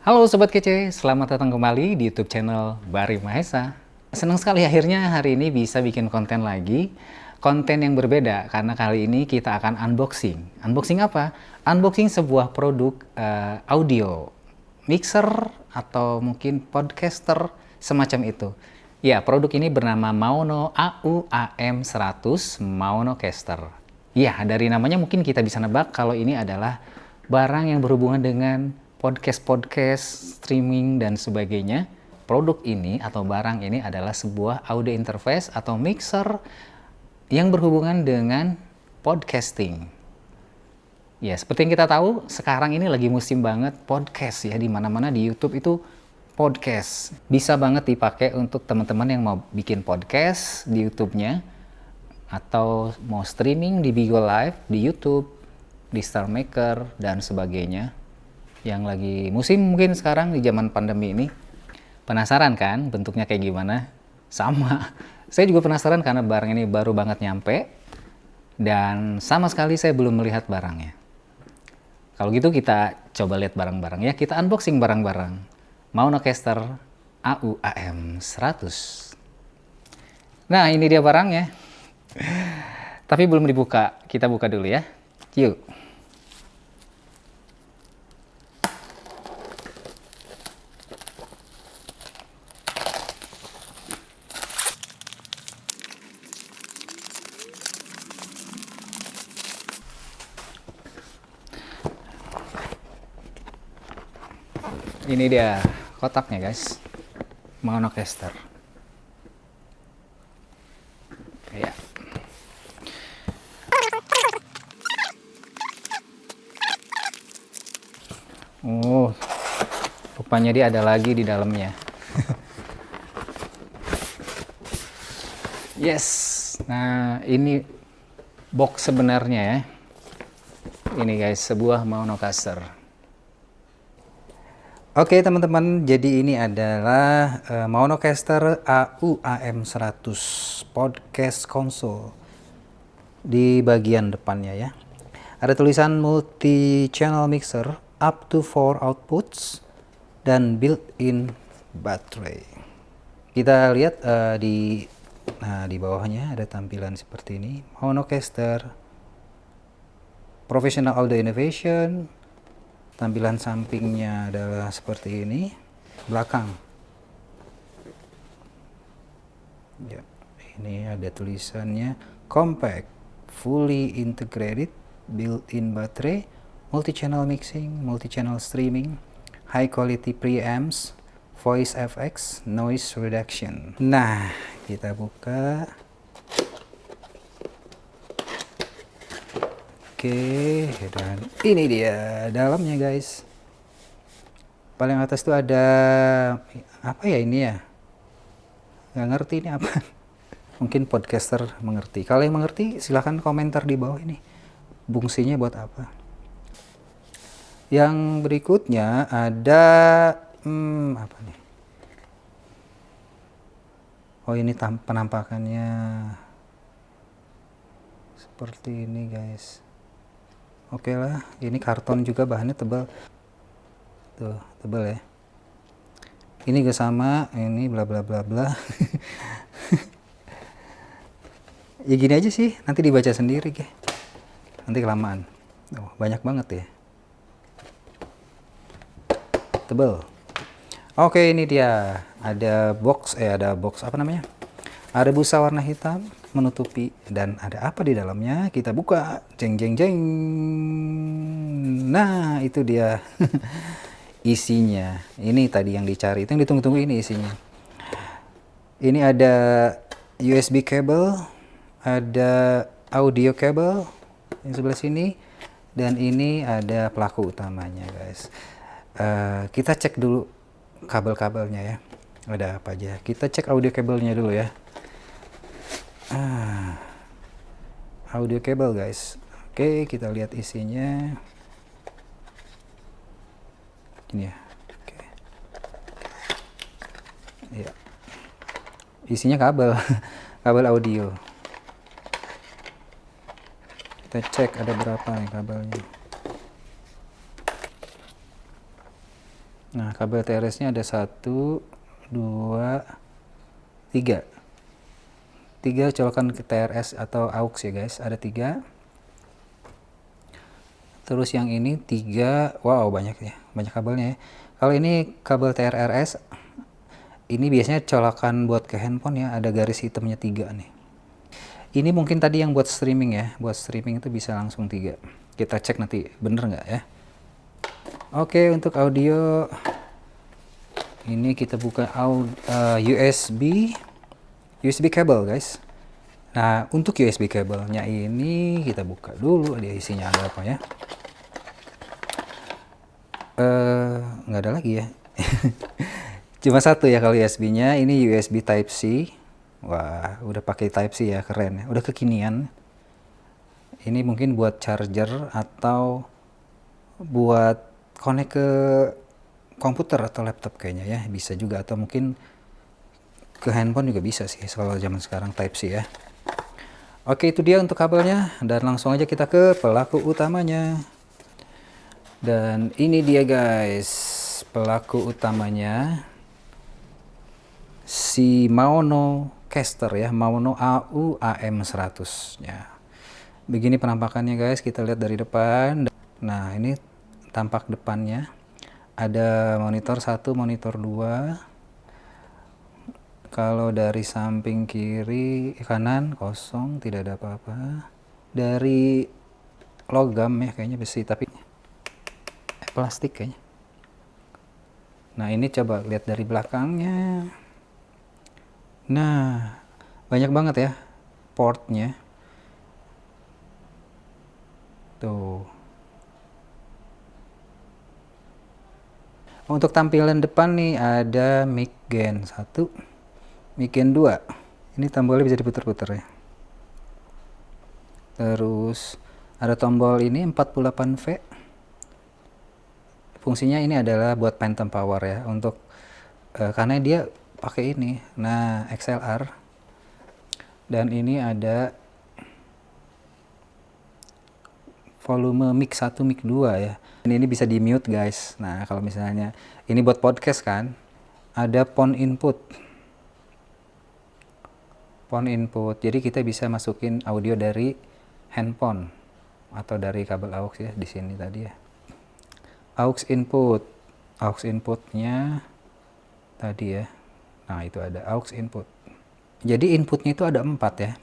Halo Sobat Kece, selamat datang kembali di YouTube channel Bari Mahesa. Senang sekali akhirnya hari ini bisa bikin konten lagi. Konten yang berbeda karena kali ini kita akan unboxing. Unboxing apa? Unboxing sebuah produk audio. Mixer atau mungkin podcaster semacam itu. Ya, produk ini bernama Maono AU-AM100 Maonocaster. Ya, dari namanya mungkin kita bisa nebak kalau ini adalah barang yang berhubungan dengan podcast, streaming, dan sebagainya. Produk ini atau barang ini adalah sebuah audio interface atau mixer yang berhubungan dengan podcasting. Ya, seperti yang kita tahu, sekarang ini lagi musim banget podcast ya, di mana-mana di YouTube itu podcast. Bisa banget dipakai untuk teman-teman yang mau bikin podcast di YouTube-nya, atau mau streaming di Bigo Live, di YouTube, di Star Maker, dan sebagainya. Yang lagi musim mungkin sekarang di zaman pandemi ini. Penasaran kan bentuknya kayak gimana? Sama. Saya juga penasaran karena barang ini baru banget nyampe. Dan sama sekali saya belum melihat barangnya. Kalau gitu kita coba lihat barang-barang ya. Kita unboxing barang-barang. Maonocaster AU-AM100. Nah, ini dia barangnya. Tapi belum dibuka. Kita buka dulu ya. Yuk. Ini dia kotaknya guys, Maonocaster. Ya. Oh, rupanya dia ada lagi di dalamnya. Yes. Nah, ini box sebenarnya ya. Ini guys, sebuah Maonocaster. Oke teman-teman, jadi ini adalah Maonocaster AU-AM100 Podcast Console. Di bagian depannya ya. Ada tulisan multi-channel mixer up to 4 outputs dan built-in baterai. Kita lihat di bawahnya ada tampilan seperti ini. Maonocaster Professional Audio Innovation. Tampilan sampingnya adalah seperti ini. Belakang. Ya, ini ada tulisannya compact, fully integrated, built-in baterai, multi-channel mixing, multi-channel streaming, high quality preamps, voice FX, noise reduction. Nah, kita buka. Oke, dan ini dia dalamnya guys. Paling atas tuh ada apa ya ini ya? Nggak ngerti ini apa. Mungkin podcaster mengerti. Kalau yang mengerti silahkan komentar di bawah ini. Fungsinya buat apa? Yang berikutnya ada apa nih? Oh, ini penampakannya seperti ini guys. Oke lah, ini karton juga, bahannya tebal. Tuh, tebal ya. Ini juga sama, ini bla bla bla bla. Ya gini aja sih, nanti dibaca sendiri ke. Nanti kelamaan. Oh, banyak banget ya. Tebal. Oke, ini dia. Ada box apa namanya? Ada busa warna hitam menutupi, dan ada apa di dalamnya? Kita buka. Jeng jeng jeng. Nah, itu dia. Isinya. Ini tadi yang dicari. Itu yang ditunggu-tunggu, ini isinya. Ini ada USB cable, ada audio cable yang sebelah sini, dan ini ada pelaku utamanya, guys. Kita cek dulu kabel-kabelnya ya. Ada apa aja? Kita cek audio kabelnya dulu ya. Audio cable guys. Oke, kita lihat isinya. Ini ya. Oke. Ya. Isinya kabel, kabel audio. Kita cek ada berapa nih kabelnya. Nah, kabel TRS-nya ada 1, 2, 3. 3 colokan ke TRS atau aux ya guys, ada 3. Terus yang ini 3, wow banyak ya, banyak kabelnya ya. Kalau ini kabel TRRS, ini biasanya colokan buat ke handphone ya, ada garis hitamnya 3 nih. Ini mungkin tadi yang buat streaming ya, buat streaming itu bisa langsung 3. Kita cek nanti bener nggak ya. Oke, untuk audio ini kita buka USB kabel guys. Nah, untuk USB kabelnya ini kita buka dulu, dia isinya ada apa ya. Nggak ada lagi ya. Cuma satu ya kalau USB-nya. Ini USB Type C. Wah, udah pakai Type C ya, keren ya. Udah kekinian. Ini mungkin buat charger atau buat connect ke komputer atau laptop kayaknya ya. Bisa juga, atau mungkin ke handphone juga bisa sih kalau zaman sekarang Type C ya. Oke, itu dia untuk kabelnya. Dan langsung aja kita ke pelaku utamanya. Dan ini dia guys, pelaku utamanya. Si Maono Caster ya, Maono AU AM100 ya. Begini penampakannya guys, kita lihat dari depan. Nah, ini tampak depannya. Ada monitor 1, monitor 2. Kalau dari samping kiri kanan kosong, tidak ada apa-apa. Dari logam ya kayaknya, besi tapi plastik kayaknya. Nah, ini coba lihat dari belakangnya. Nah, banyak banget ya portnya. Tuh. Untuk tampilan depan nih ada mic gain 1, mic gain 2. Ini tombolnya bisa diputar-putar ya. Terus ada tombol ini 48V. Fungsinya ini adalah buat phantom power ya, untuk karena dia pakai ini. Nah, XLR. Dan ini ada volume mic 1, mic 2 ya. Dan ini bisa di mute guys. Nah, kalau misalnya ini buat podcast kan, ada phone input. Phone input. Jadi kita bisa masukin audio dari handphone atau dari kabel aux ya, di sini tadi ya. Aux input. Aux inputnya tadi ya. Nah, itu ada aux input. Jadi inputnya itu ada 4 ya.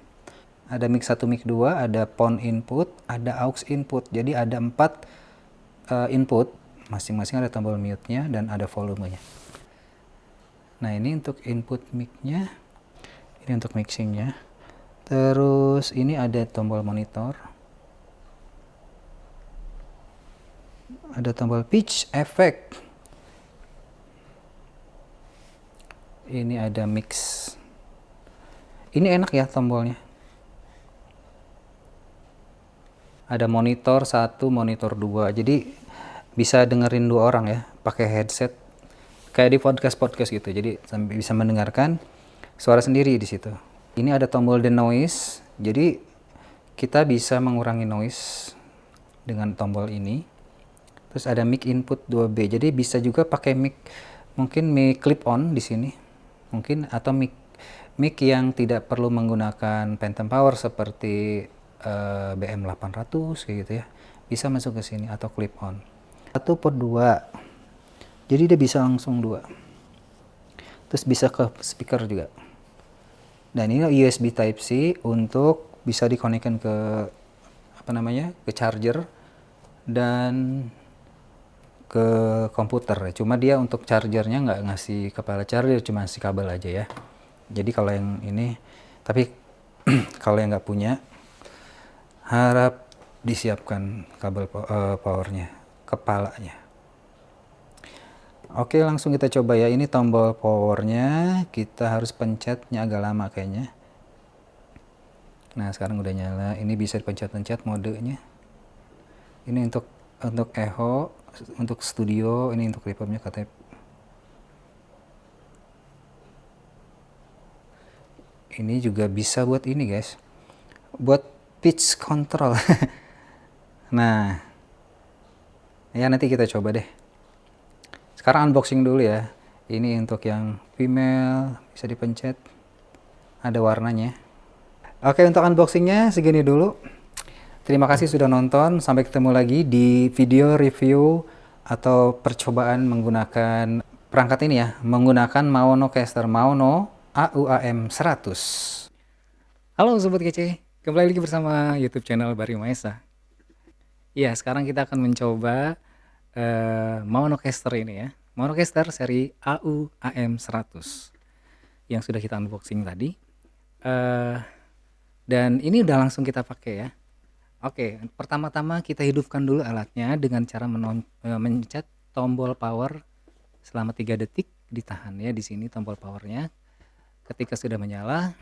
Ada mic 1, mic 2, ada phone input, ada aux input. Jadi ada 4 input. Masing-masing ada tombol mute-nya dan ada volumenya. Nah, ini untuk input mic-nya. Ini untuk mixing-nya. Terus ini ada tombol monitor. Ada tombol pitch effect. Ini ada mix. Ini enak ya tombolnya. Ada monitor 1, monitor 2. Jadi bisa dengerin 2 orang ya, pakai headset. Kayak di podcast-podcast gitu. Jadi sampai bisa mendengarkan suara sendiri di situ. Ini ada tombol denoise. Jadi kita bisa mengurangi noise dengan tombol ini. Terus ada mic input 2B. Jadi bisa juga pakai mic, mungkin mic clip on di sini. Mungkin atau mic yang tidak perlu menggunakan phantom power seperti BM800 kayak gitu ya. Bisa masuk ke sini atau clip on. 1 port 2. Jadi dia bisa langsung 2. Terus bisa ke speaker juga. Dan ini USB Type C untuk bisa dikonekkan ke ke charger dan ke komputer. Cuma dia untuk chargernya nggak ngasih kepala charger, cuma ngasih kabel aja ya. Jadi kalau yang ini, tapi kalau yang nggak punya, harap disiapkan kabel powernya, kepalanya. Oke, langsung kita coba ya. Ini tombol powernya, kita harus pencetnya agak lama kayaknya. Nah, sekarang udah nyala. Ini bisa dipencet-pencet modenya. Ini untuk echo, untuk studio, ini untuk reverbnya katanya. Ini juga bisa buat ini guys, buat pitch control. Nah, ya nanti kita coba deh. Sekarang unboxing dulu ya. Ini untuk yang female, bisa dipencet. Ada warnanya. Oke, untuk unboxingnya segini dulu. Terima kasih sudah nonton. Sampai ketemu lagi di video review atau percobaan menggunakan perangkat ini ya. Menggunakan Maonocaster Maono AUAM 100. Halo Sobat Kece, kembali lagi bersama YouTube channel Bari Maesa. Ya, sekarang kita akan mencoba Maonocaster ini ya. Maonocaster seri AUAM 100 yang sudah kita unboxing tadi. Dan ini udah langsung kita pakai ya. Oke, pertama-tama kita hidupkan dulu alatnya dengan cara mencet tombol power selama 3 detik, ditahan ya di sini tombol powernya. Ketika sudah menyala,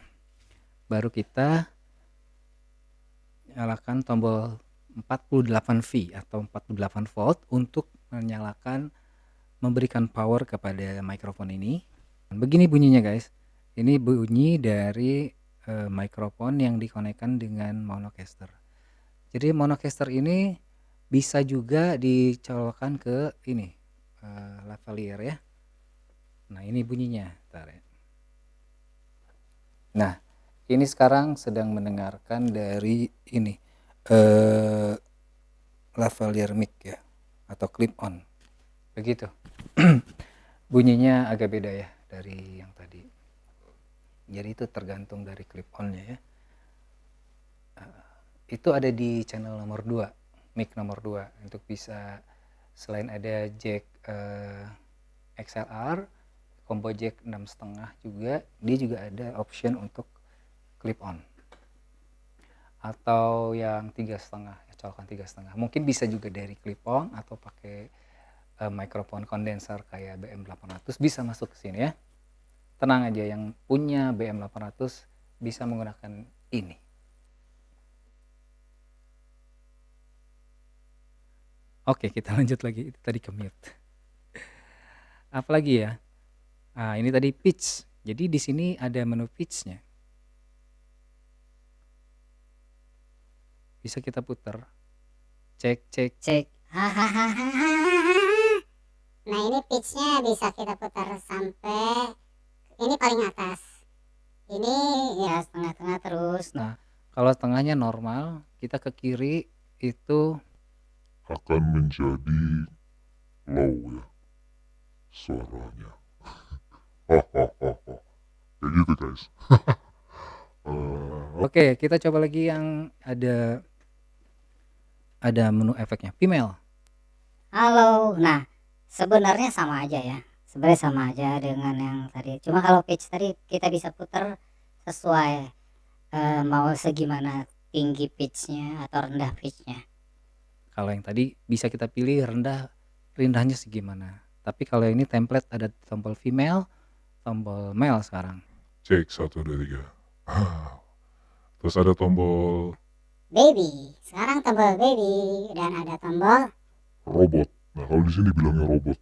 baru kita nyalakan tombol 48V atau 48 volt untuk memberikan power kepada mikrofon ini. Begini bunyinya guys. Ini bunyi dari mikrofon yang dikonekkan dengan Maonocaster. Jadi Maonocaster ini bisa juga dicolokkan ke ini lavalier ya. Nah ini bunyinya. Bentar ya. Nah ini sekarang sedang mendengarkan dari ini lavalier mic ya, atau clip on. Begitu. Bunyinya agak beda ya dari yang tadi. Jadi itu tergantung dari clip onnya ya. Itu ada di channel nomor 2, mic nomor 2, untuk bisa selain ada jack XLR, combo jack 6,5 juga, dia juga ada option untuk clip on atau yang 3,5 ya, colokan 3,5. Mungkin bisa juga dari clip on atau pakai mikrofon kondenser kayak BM800 bisa masuk ke sini ya. Tenang aja, yang punya BM800 bisa menggunakan ini. Oke, kita lanjut lagi. Itu tadi ke mute. Apalagi ya? Nah, ini tadi pitch. Jadi di sini ada menu pitch-nya. Bisa kita putar. Cek, cek, cek. Nah, ini pitch-nya bisa kita putar sampai ini paling atas. Ini ya tengah-tengah terus. Nah, kalau tengahnya normal, kita ke kiri itu akan menjadi low ya suaranya. Kayak gitu guys. Oke, kita coba lagi yang ada menu efeknya female. Halo. Nah, sebenarnya sama aja ya. Sebenarnya sama aja dengan yang tadi. Cuma kalau pitch tadi kita bisa putar sesuai mau segimana tinggi pitchnya atau rendah pitchnya. Kalau yang tadi bisa kita pilih rendahnya segimana. Tapi kalau ini template ada tombol female, tombol male sekarang. Cek 1, 2, 3. Terus ada tombol baby. Sekarang tombol baby dan ada tombol robot. Nah kalau di sini bilangnya robot.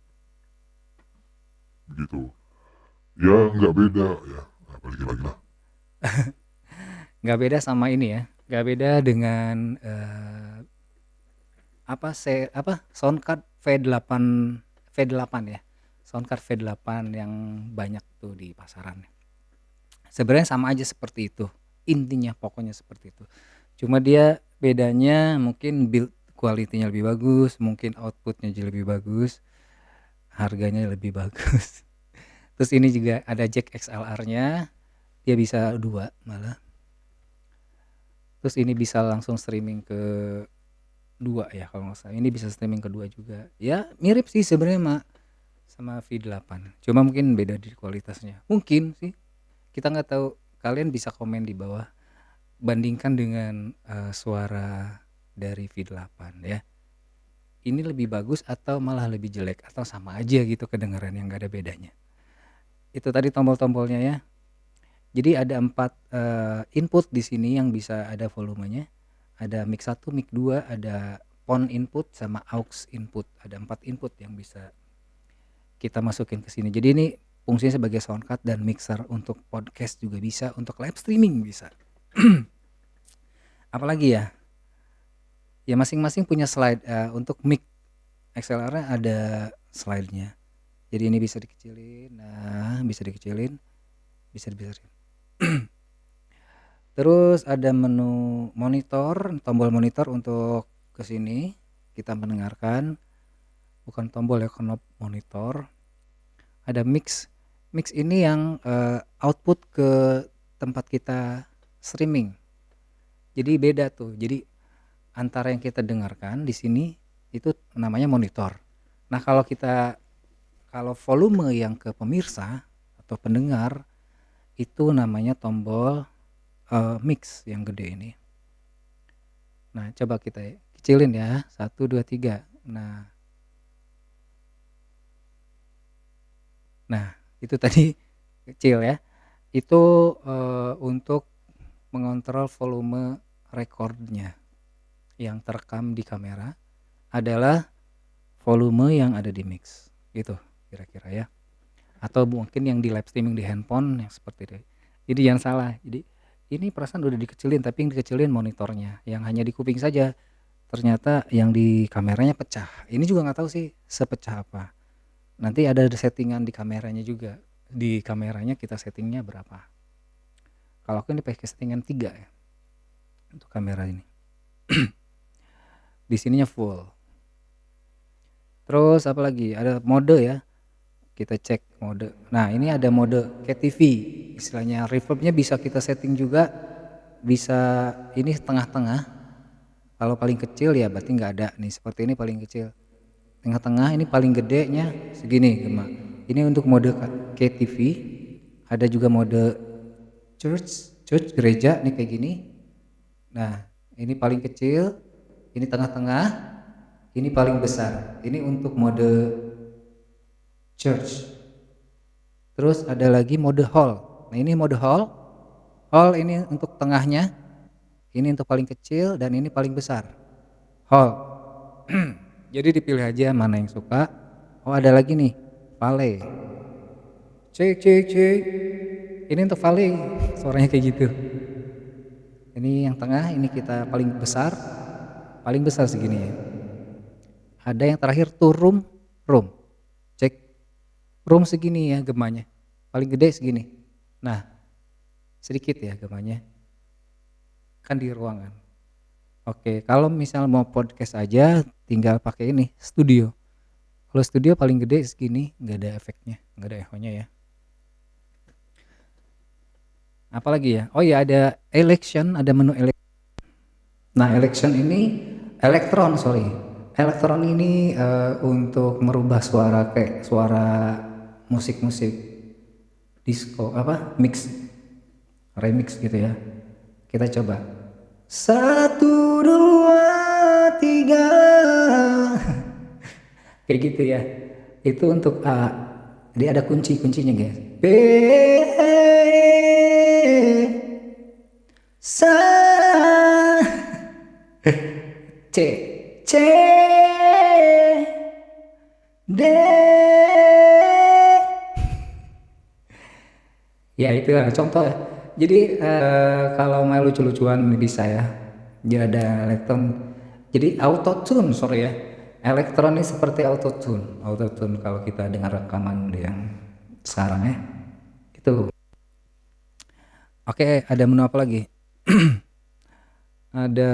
Begitu. Ya nggak beda ya. Nah, balik lagi lah. Nggak beda sama ini ya. Nggak beda dengan soundcard V8 ya. Soundcard V8 yang banyak tuh di pasaran. Sebenarnya sama aja seperti itu. Intinya pokoknya seperti itu. Cuma dia bedanya mungkin build quality-nya lebih bagus, mungkin outputnya juga lebih bagus, harganya lebih bagus. Terus ini juga ada jack XLR-nya, dia bisa 2 malah. Terus ini bisa langsung streaming ke 2 ya kalau nggak salah. Ini bisa streaming ke 2 juga. Ya mirip sih sebenarnya sama V8. Cuma mungkin beda di kualitasnya. Mungkin sih. Kita nggak tahu. Kalian bisa komen di bawah. Bandingkan dengan suara dari V8 ya. Ini lebih bagus atau malah lebih jelek atau sama aja gitu kedengaran yang nggak ada bedanya. Itu tadi tombol-tombolnya ya. Jadi ada 4 input di sini yang bisa ada volumenya. Ada mic 1, mic 2, ada PON input sama aux input. Ada 4 input yang bisa kita masukin ke sini. Jadi ini fungsinya sebagai soundcard dan mixer untuk podcast juga bisa, untuk live streaming bisa. Apalagi ya? Ya masing-masing punya slide. Untuk mic XLR-nya ada slide-nya. Jadi ini bisa dikecilin. Nah, bisa dikecilin, bisa dibesarin. Terus ada menu monitor, tombol monitor untuk ke sini kita mendengarkan, bukan tombol ya, knob monitor. Ada mix. Mix ini yang output ke tempat kita streaming. Jadi beda tuh. Jadi antara yang kita dengarkan di sini itu namanya monitor. Nah, kalau volume yang ke pemirsa atau pendengar itu namanya tombol mix yang gede ini. Nah, coba kita kecilin ya. 1 2 3. Nah, itu tadi kecil ya. Itu untuk mengontrol volume recordnya. Yang terekam di kamera adalah volume yang ada di mix. Gitu kira-kira ya. Atau mungkin yang di live streaming di handphone yang seperti itu. Jadi jangan salah. Jadi ini perasaan udah dikecilin, tapi yang dikecilin monitornya. Yang hanya di kuping saja. Ternyata yang di kameranya pecah. Ini juga nggak tahu sih sepecah apa. Nanti ada settingan di kameranya juga. Di kameranya kita settingnya berapa. Kalau aku ini pakai settingan 3 ya. Untuk kamera ini. Di sininya full. Terus apa lagi? Ada mode ya. Kita cek mode. Nah, ini ada mode KTV. Istilahnya reverbnya bisa kita setting juga. Bisa ini tengah-tengah. Kalau paling kecil ya berarti nggak ada nih. Seperti ini paling kecil. Tengah-tengah ini paling gedenya segini gema. Ini untuk mode KTV. Ada juga mode church gereja nih kayak gini. Nah, ini paling kecil. Ini tengah-tengah, ini paling besar. Ini untuk mode church. Terus ada lagi mode hall. Nah, ini mode hall. Hall ini untuk tengahnya. Ini untuk paling kecil dan ini paling besar. Hall. Jadi dipilih aja mana yang suka. Oh, ada lagi nih, valley. Cek. Ini untuk valley, suaranya kayak gitu. Ini yang tengah, ini kita paling besar segini ya. Ada yang terakhir tuh room, cek room segini ya gemanya, paling gede segini. Nah, sedikit ya gemanya, kan di ruangan. Oke, kalau misal mau podcast aja, tinggal pakai ini studio. Kalau studio paling gede segini, nggak ada efeknya, nggak ada echonya ya. Apalagi ya? Oh ya, ada election, ada menu election. Nah, election ini elektron ini untuk merubah suara kayak suara musik-musik disco remix gitu ya. Kita coba 1 2 3 kayak gitu ya. Itu untuk A. Jadi ada kuncinya guys. B sa C D. Ya itu contoh ya. Jadi kalau mau lucu-lucuan bisa ya. Dia ada elektron. Jadi autotune ya. Elektron ini seperti autotune kalau kita dengar rekaman yang sekarang ya. Itu. Oke, ada menu apa lagi? Ada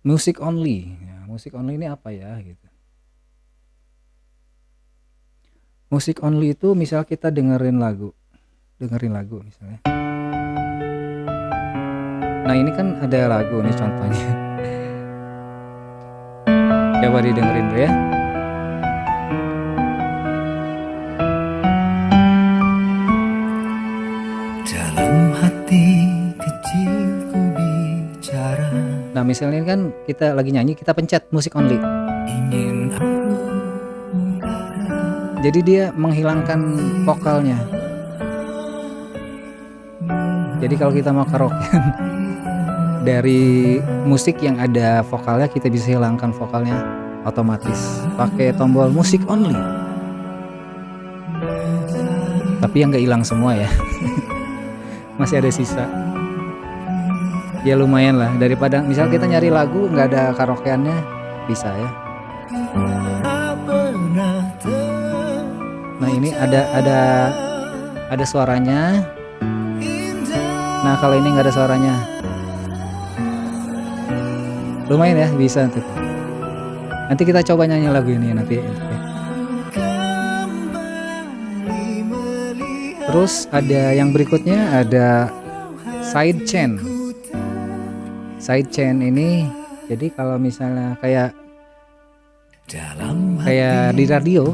music only. Ya, music only ini apa ya gitu. Music only itu misal kita dengerin lagu misalnya. Nah, ini kan ada lagu nih contohnya. Coba didengerin dulu ya. Dalam hati kecilku bicara. Nah, misalnya kan kita lagi nyanyi, kita pencet musik only. Ingin aku jadi dia menghilangkan vokalnya. Jadi kalau kita mau karaoke dari musik yang ada vokalnya, kita bisa hilangkan vokalnya otomatis pakai tombol musik only. Tapi yang nggak hilang semua ya. Masih ada sisa. Ya lumayan lah, daripada misal kita nyari lagu nggak ada karaokeannya, bisa ya. tak pernah Nah ini ada suaranya. Nah kalau ini nggak ada suaranya, lumayan ya, bisa tuh. Nanti kita coba nyanyi lagu ini nanti. Terus ada yang berikutnya, ada sidechain. Sidechain ini jadi kalau misalnya kayak di radio,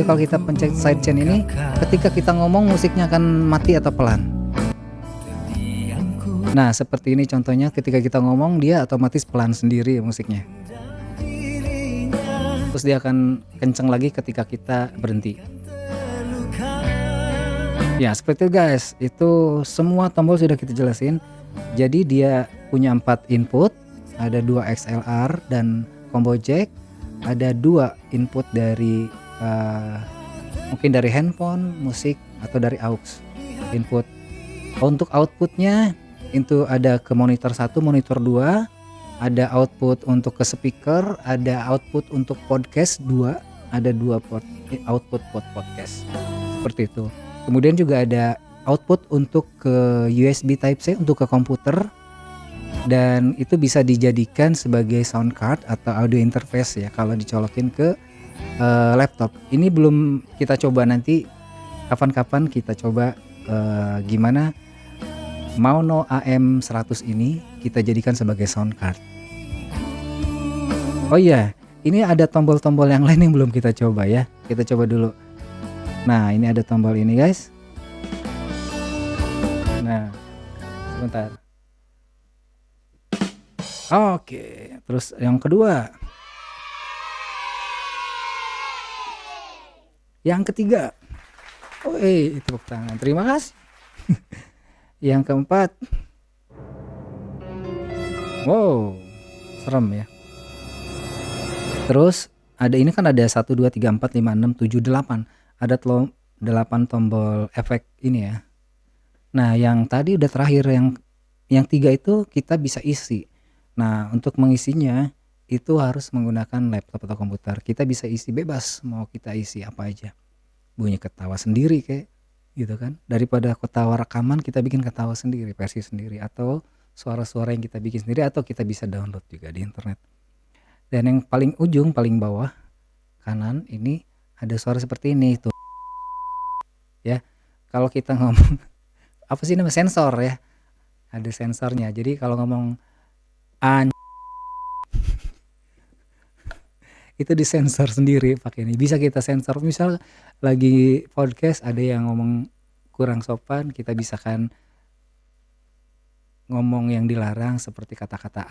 kalau kita pencet sidechain ini, ketika kita ngomong musiknya akan mati atau pelan. Nah seperti ini contohnya, ketika kita ngomong dia otomatis pelan sendiri musiknya. Terus dia akan kenceng lagi ketika kita berhenti. Ya seperti itu guys, itu semua tombol sudah kita jelasin. Jadi dia punya 4 input, ada 2 XLR dan combo jack, ada 2 input dari mungkin dari handphone, musik, atau dari aux input. Untuk outputnya itu ada ke monitor 1, monitor 2, ada output untuk ke speaker, ada output untuk podcast 2, ada 2 output buat podcast. Seperti itu. Kemudian juga ada output untuk ke USB Type-C untuk ke komputer, dan itu bisa dijadikan sebagai sound card atau audio interface ya kalau dicolokin ke laptop. Ini belum kita coba, nanti kapan-kapan kita coba gimana Maono AM100 ini kita jadikan sebagai sound card. Oh iya, ini ada tombol-tombol yang lain yang belum kita coba ya. Kita coba dulu. Nah ini ada tombol ini guys. Nah sebentar. Oke, terus yang kedua, yang ketiga, tepuk tangan, terima kasih. Yang keempat, wow, serem ya. Terus ada ini kan ada 1, 2, 3, 4, 5, 6, 7, 8. Ada 8 tombol efek ini ya. Nah yang tadi udah terakhir, yang 3 itu kita bisa isi. Nah untuk mengisinya itu harus menggunakan laptop atau komputer. Kita bisa isi bebas, mau kita isi apa aja. Bunyi ketawa sendiri kayak gitu kan. Daripada ketawa rekaman, kita bikin ketawa sendiri, versi sendiri, atau suara-suara yang kita bikin sendiri, atau kita bisa download juga di internet. Dan yang paling ujung, paling bawah kanan ini ada suara seperti ini tuh. Ya, kalau kita ngomong apa sih namanya, sensor ya. Ada sensornya. Jadi kalau ngomong itu disensor sendiri pakai ini. Bisa kita sensor, misal lagi podcast ada yang ngomong kurang sopan, kita bisa kan ngomong yang dilarang seperti kata-kata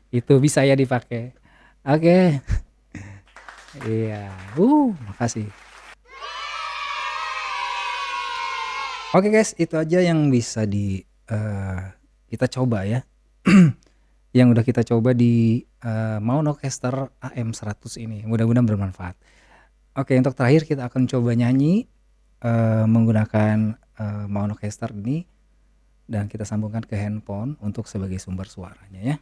itu bisa ya dipakai. Oke. Iya. Makasih. Oke guys, itu aja yang bisa kita coba ya. Yang udah kita coba di Maonocaster AM100 ini. Mudah-mudahan bermanfaat. Oke, untuk terakhir kita akan coba nyanyi menggunakan Maonocaster ini, dan kita sambungkan ke handphone untuk sebagai sumber suaranya ya.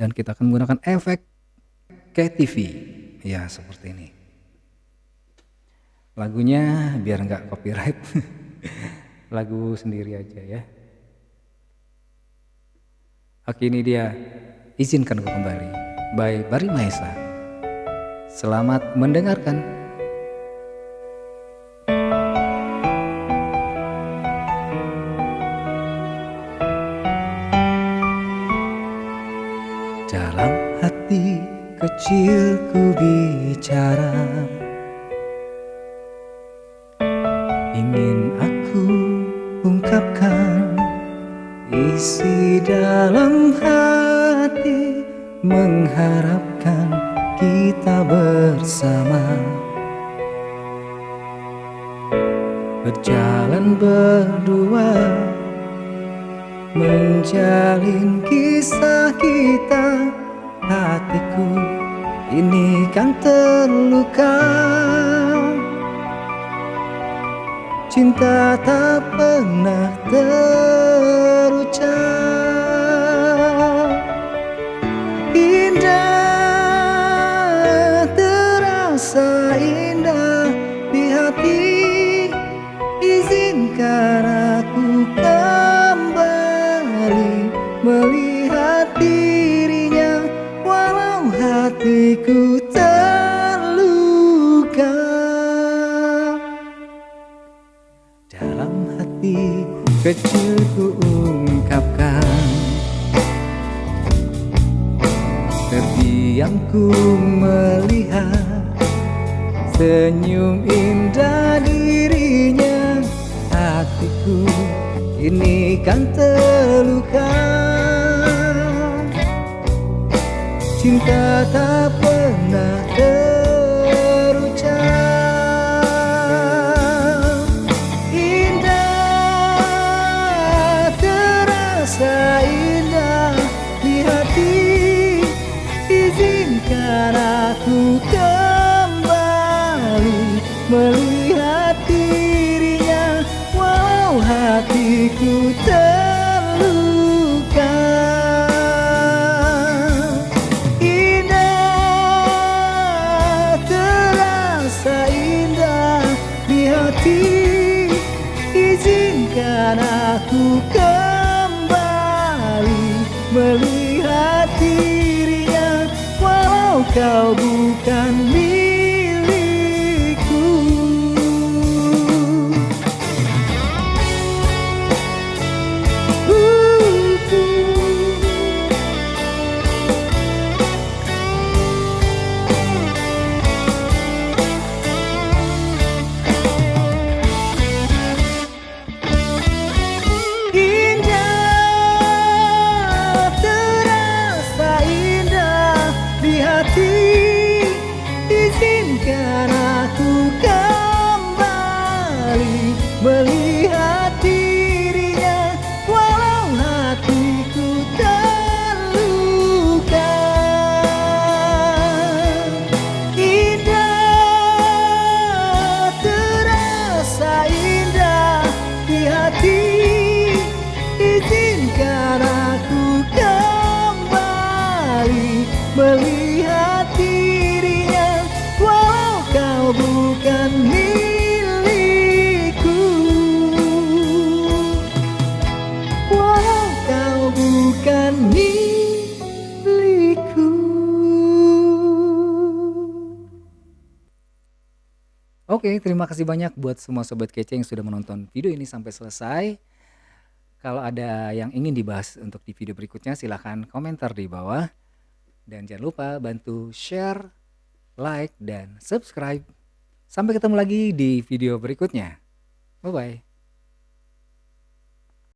Dan kita akan menggunakan efek KTV ya, seperti ini. Lagunya biar nggak copyright. Lagu sendiri aja ya. Oke, ini dia Izinkan Ku Kembali by Bari Mahesa. Selamat mendengarkan. Dalam hati kecilku bicara, ingin aku ungkapkan isi dalam hati, mengharapkan kita bersama, berjalan berdua, menjalin kisah kita. Hatiku ini kan terluka, cinta tak pernah terucap. hatiku terluka. Dalam hati kecilku ungkapkan, terdiam ku melihat senyum indah dirinya. Hatiku ini kan terluka. Cinta tak pernah terucap. Indah, terasa indah di hati. Izinkan aku kembali melihat dirinya, walau hatiku terluka. Indah, terasa indah di hati. Izinkan aku kembali melihat dirinya, walau kau bukan milikku. Indah, terasa indah di hati. Izinkan aku kembali melihat dirinya, walau hatiku terluka. Indah, terasa indah di hati. Izinkan aku kembali melihat dirinya, walau kau bukan milikku. Walau kau bukan milikku. Oke, terima kasih banyak buat semua sobat kece yang sudah menonton video ini sampai selesai. Kalau ada yang ingin dibahas untuk di video berikutnya, silahkan komentar di bawah. Dan jangan lupa bantu share, like, dan subscribe. Sampai ketemu lagi di video berikutnya. Bye-bye.